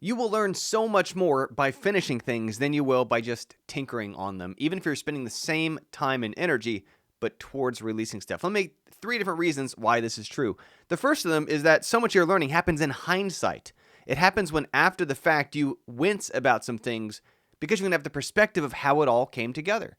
You will learn so much more by finishing things than you will by just tinkering on them, even if you're spending the same time and energy, but towards releasing stuff. Let me make 3 different reasons why this is true. The first of them is that so much of your learning happens in hindsight. It happens when, after the fact, you wince about some things because you can have the perspective of how it all came together.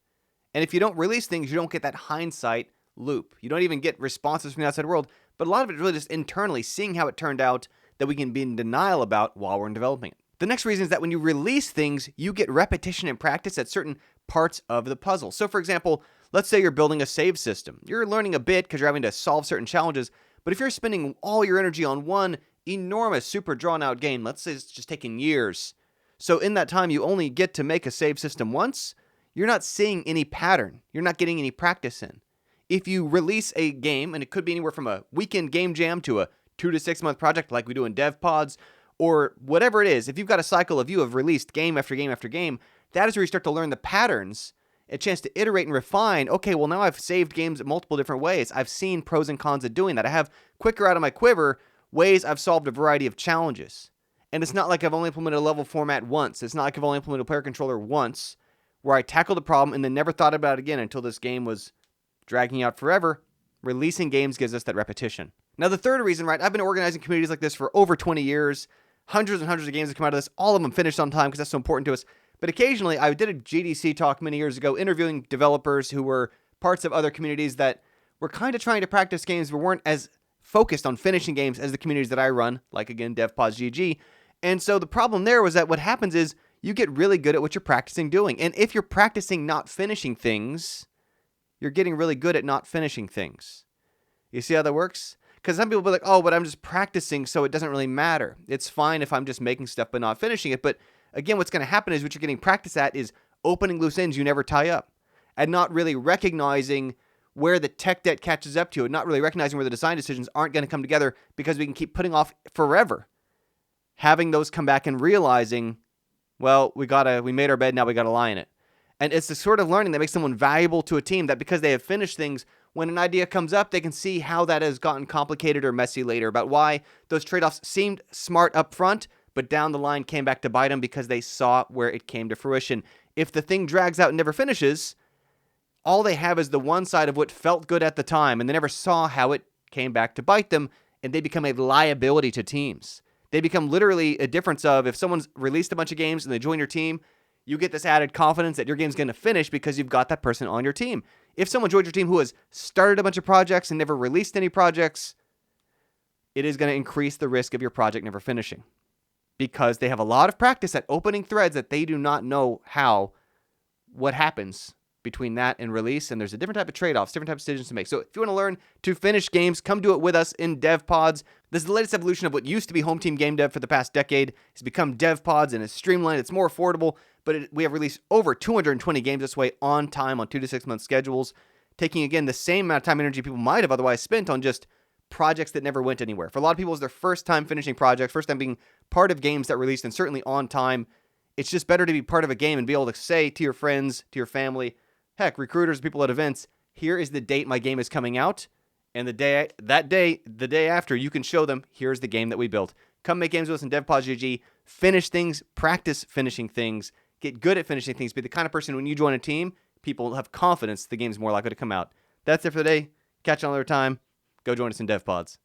And if you don't release things, you don't get that hindsight loop. You don't even get responses from the outside world, but a lot of it is really just internally seeing how it turned out that we can be in denial about while we're developing it. The next reason is that when you release things, you get repetition and practice at certain parts of the puzzle. So for example, let's say you're building a save system. You're learning a bit because you're having to solve certain challenges, but if you're spending all your energy on one enormous, super drawn out game, let's say it's just taking years, so in that time you only get to make a save system once, you're not seeing any pattern. You're not getting any practice in. If you release a game, and it could be anywhere from a weekend game jam to a 2 to 6 month project like we do in dev pods, or whatever it is, if you've got a cycle of you have released game after game after game, that is where you start to learn the patterns, a chance to iterate and refine. Okay, well now I've saved games multiple different ways. I've seen pros and cons of doing that. I have quicker out of my quiver ways I've solved a variety of challenges. And it's not like I've only implemented a level format once. It's not like I've only implemented a player controller once, where I tackled a problem and then never thought about it again until this game was dragging out forever. Releasing games gives us that repetition. Now, the third reason, right, I've been organizing communities like this for over 20 years. Hundreds and hundreds of games have come out of this. All of them finished on time because that's so important to us. But occasionally, I did a GDC talk many years ago interviewing developers who were parts of other communities that were kind of trying to practice games but weren't as focused on finishing games as the communities that I run, like, again, DevPods GG. And so the problem there was that what happens is you get really good at what you're practicing doing. And if you're practicing not finishing things, you're getting really good at not finishing things. You see how that works? Because some people will be like, oh, but I'm just practicing, so it doesn't really matter. It's fine if I'm just making stuff but not finishing it. But again, what's going to happen is what you're getting practice at is opening loose ends you never tie up, and not really recognizing where the tech debt catches up to you, and not really recognizing where the design decisions aren't going to come together because we can keep putting off forever. Having those come back and realizing, well, we made our bed, now we got to lie in it. And it's the sort of learning that makes someone valuable to a team, that because they have finished things, when an idea comes up, they can see how that has gotten complicated or messy later, about why those trade-offs seemed smart up front, but down the line came back to bite them because they saw where it came to fruition. If the thing drags out and never finishes, all they have is the one side of what felt good at the time, and they never saw how it came back to bite them, and they become a liability to teams. They become literally a difference of, if someone's released a bunch of games and they join your team, you get this added confidence that your game's going to finish because you've got that person on your team. If someone joins your team who has started a bunch of projects and never released any projects, it is going to increase the risk of your project never finishing, because they have a lot of practice at opening threads that they do not know what happens between that and release. And there's a different type of trade-offs, different type of decisions to make. So if you want to learn to finish games, come do it with us in Dev Pods. This is the latest evolution of what used to be Home Team Game Dev for the past decade. It's become Dev Pods, and it's streamlined. It's more affordable, but we have released over 220 games this way on time on 2 to 6 month schedules, taking, again, the same amount of time and energy people might have otherwise spent on just projects that never went anywhere. For a lot of people, it's their first time finishing projects, first time being part of games that released, and certainly on time. It's just better to be part of a game and be able to say to your friends, to your family, heck, recruiters, people at events, here is the date my game is coming out, and the day after, you can show them, here's the game that we built. Come make games with us in DevPods.gg, finish things, practice finishing things, get good at finishing things, be the kind of person when you join a team, people have confidence the game's more likely to come out. That's it for today. Catch you another time. Go join us in DevPods.